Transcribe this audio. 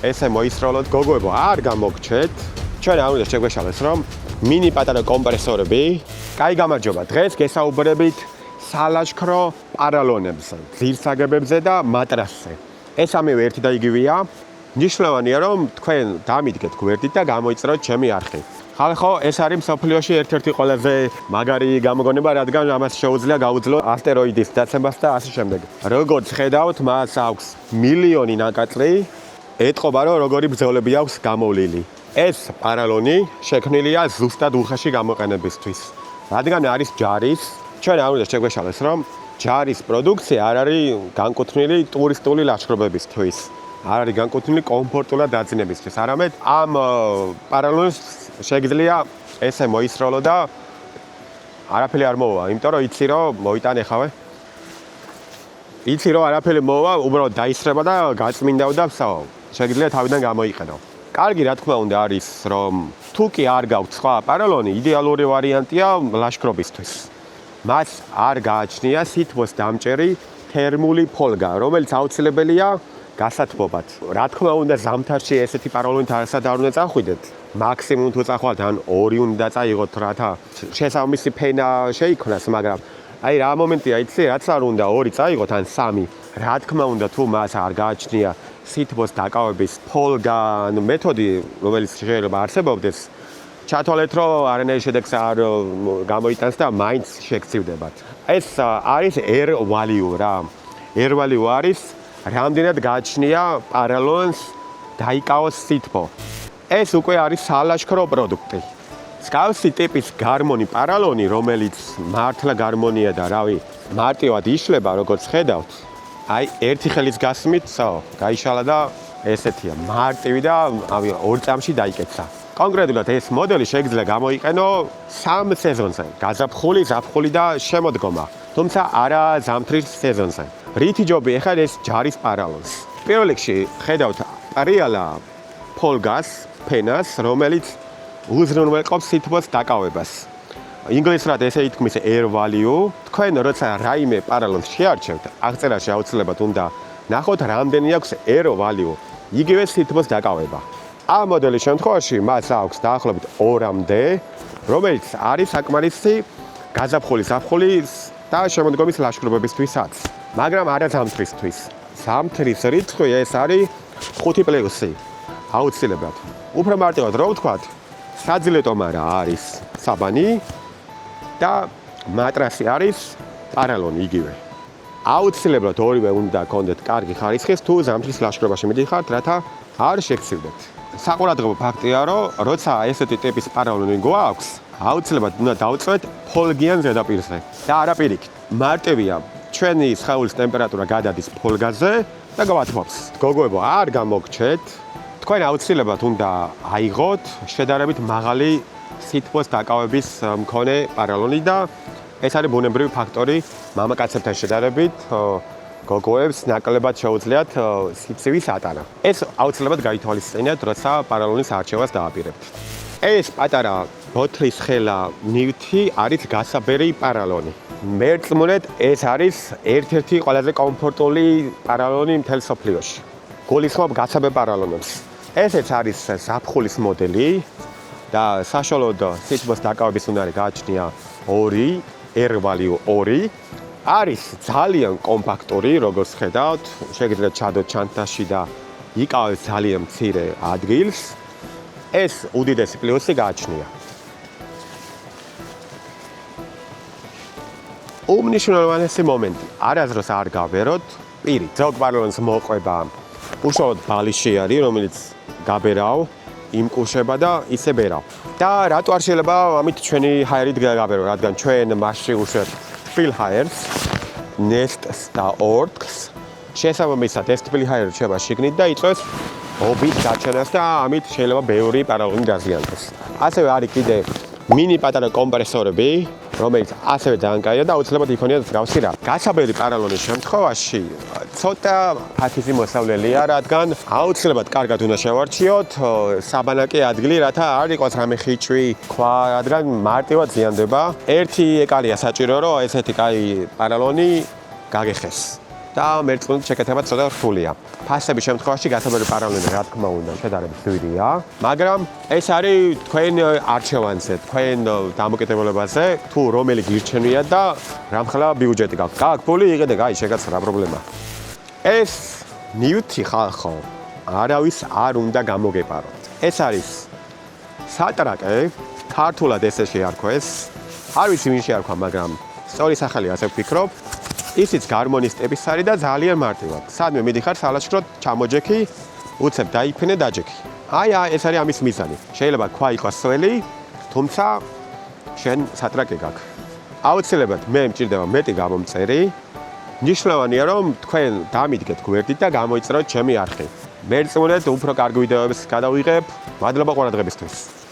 ესე მოისროლოთ გოგოებო, არ გამოგჩეთ. ჩვენ არ უნდა შეგვეშალოს, რომ მინი პატარა კომპრესორები, კაი გამარჯობა. დღეს გესაუბრებით სალაშქრო პარალონებზე, ძირსაგებებზე და მატრასზე. ეს ამივე ერთი და იგივეა. ნიშნავენია, რომ თქვენ დამიდგეთ გვერდით და გამოიწროთ ჩემი არხი. ხალხო, ეს არის მსოფლიოში ერთ-ერთი ყველაზე მაგარი გამოგონება, რადგან ამას შეუძლია გაუძლო ასტეროიდის დაცემას და ასე შემდეგ. როგორც ხედავთ, მას აქვს მილიონი ნაკაწრი, ეტყობა, რომ როგორი ბრძოლები აქვს გამოვლილი. ეს პარალონი შექმნილია ზუსტად უხეში გამოყენებისთვის. რადგან არის ჯარის, ჩვენ არ უნდა შეგვეშალოს, რომ ჯარის პროდუქცია არ არის განკუთვნილი ტურისტული ლაშქრობებისთვის. არ არის განკუთვნილი კომფორტულად დაძინებისთვის. არამედ ამ პარალონს შეგიძლია ესე მოისროლო და არაფერი არ მოვა, იმიტომ რომ იცი რომ მოიტანე ხავე. იცი რომ არაფერი მოვა, უბრალოდ დაისრება და გაწმინდავ და ვსაო. შეგიძლია თავიდან გამოიყენო. კარგი, რა თქმა უნდა არის, რომ თუ კი არ გაქვთ სხვა პარალონი, იდეალური ვარიანტია ლაშქრობისთვის. მას არ გააჩნია სითბოს დამჭერი თერმული ფოლგა, რომელიც აუცილებელია გასათბობად. რა თქმა უნდა, ზამთარში ესეთი პარალონით არასად არ უნდა წახვიდეთ. მაქსიმუმ თუ წახვალთ, ან 2 უნდა წაიღოთ, რათა შესაბამისი ფენა შეიქმნას, მაგრამ აი რა მომენტია, იცი, რაც არ უნდა 2 წაიღოთ, ან 3. რა თქმა უნდა, თუ მას არ გააჩნია სითბოს დაკავების ფოლგა, ანუ მეთოდი, რომელიც შეიძლება არსებობდეს, ჩათვალეთ, რომ არანაირი შედეგს არ გამოიტანს და მაინც შეგწივდებათ. ეს არის air value რა. air value არის რამდენად გააჩნია პარალონს დაიკავოს სითბო. ეს უკვე არის სალაშქრო პროდუქტი. მსგავსი ტიპის გარმონი პარალონი, რომელიც მართლა გარმონია და რავი, მარტივად იშლება, როგორც ხედავთ. აი, ერთი ხელის გასმით, გაიშალა და ესეთია, მარტივი და 2 წამში დაიკეცა. კონკრეტულად ეს მოდელი შეიძლება გამოიყენო 3 სეზონზე: გაზაფხული, ზაფხული და შემოდგომა. თუმცა არა ზამთრის სეზონზე. რითი ჯობი ეხლა ეს ჯარის პარალონს. პირველ რიგში ხედავთ პარიალა ფოლგას, ფენას, რომელიც უზრუნველყოფს სითბოს დაკავებას. ინგლისურად ესე ითქმის air value. თქვენ როცა რაიმე პარალონს შეარჩევთ, აღწერაში აუცილებლად უნდა ნახოთ რამდენი აქვს air value, იგივე სითბოს დაკავება. ამ მოდელის შემთხვევაში მას აქვს დაახლოებით 2-მდე, რომელიც არის საკმარისი გაზაფხულის, ზაფხულის და შემოდგომის ლაშქრობებისთვისაც, მაგრამ არა ზამთრისთვის. ზამთრის რიცხვი ეს არის 5+. აუცილებლად. უფრო მარტივად რო ვთქვათ, საძილეტომარა არის საბანი და მატრასი არის პარალონი იგივე. აუცილებლად ორივე უნდა გქონდეთ კარგი ხარისხის, თუ ზამთრის ლაშქრობაში მიდიხართ, რათა არ შეგცივდეთ. საყურადღებო ფაქტია, რომ როცა ესეთი ტიპის პარალონი გვაქვს, აუცილებლად უნდა დავწვეთ ფოლგიან ზედაპირზე და არა პირიქით. მარტივია, ჩვენი სხეულის ტემპერატურა გადადის ფოლგაზე და გავათბობს. გოგოებო, არ გამოგჩეთ. თქვენ აუცილებლად უნდა აიღოთ შედარებით მაღალი სითბოს დაკავების მქონე პარალონი და ეს არის ბუნებრივი ფაქტორი მამაკაცებთან შედარებით. გოგოებს ნაკლებად შეუძლიათ სიცივის ატანა. ეს აუცილებლად გაითვალისწინეთ, როცა პარალონის არჩევას დააპირებთ. ეს პატარა ბოთლის ხელა ნივთი არის გასაბერი პარალონი. მერწმუნეთ, ეს არის ერთ-ერთი ყველაზე კომფორტული პარალონი მთელ მსოფლიოში. გულისხმობ გასაბერ პარალონებს. ესეც არის ზაფხულის მოდელი და საშუალოდ სითბოს დაკავების უნარი გააჩნია 2, air value 2. არის ძალიან კომპაქტური, როგორც ხედავთ, შეგიძლიათ ჩადოთ ჩანთაში და იკავებს ძალიან მცირე ადგილს. ეს უდიდესი პლუსი გააჩნია. უმნიშვნელოვანესი მომენტი, არასდროს არ გავეროთ პირი. ზოგ პარალონს მოყვება უშუალოდ ბალიში არის, რომელიც გაბერავ, იმკუშება და ისე ბერავ. და რატო არ შეიძლება ამით ჩვენი ჰაერით გაბერავ, რადგან ჩვენ მასში უშვებთ თბილ ჰაერს, Nests და Orks. შესაბამისად, ეს თბილი ჰაერი რჩება შიგნით და იწვევს ობის გაჩენას და ამით შეიძლება ბევრი პარალონი დაზიანდეს. ასევე არის კიდე მინი პატარა კომპრესორები, რომელიც ასევე ძალიან კაია და აუცილებლად იქონიათ მსგავსი რა. გასაბერი პარალონის შემთხვევაში ცოტა ფათიზი მოსავლელია, რადგან აუცილებლად კარგად უნდა შევარჩიოთ საბანაკე ადგილი, რათა არ იყოს რამე ხიჭვი, ქვა, რადგან მარტივად ზიანდება. ერთი ეკალია საჭირო, რომ ესეთი კაი პარალონი გაგეხეს. და მერწყმით შეკეთება ცოტა რთულია. ფასების შემთხვევაში გასაბარი პარალელი რა თქმა უნდა შედარებით ძვირია, მაგრამ ეს არის თქვენ არჩევანზე, თქვენ დამოკიდებულებაზე, თუ რომელი გირჩენია და რამხელა ბიუჯეტი გაქვთ. გაქვთ ფული, იღეთ და გაი შეგაცა რა პრობლემაა. ეს ნიუთი ხალხო, არავის არ უნდა გამოგეპაროთ. ეს არის სატრაკე, ქართულად ესე შეარქვეს. არ ვიცი ვინ შეარქვა, მაგრამ სწორი სახელი ასე ვფიქრობ. ისიც გარმონის ტიპის არის და ძალიან მარტივად. სადმე მიდიხარ სალაშქროდ, ჩამოჯექი, უცებ დაიფინე დაჯექი. აი ეს არის ამის მიზანი. შეიძლება ქვა იყოს სველი, თუმცა შენ სატრაკე გაქვს. აუცილებლად მე მჭირდება მეტი გამომწერი. ნიშნავენია რომ თქვენ დამიდგეთ გვერდით და გამოიწეროთ ჩემი არხი. მერწმუნეთ უფრო კარგი ვიდეოებს გადავიღებ. მადლობა ყურადღებისთვის.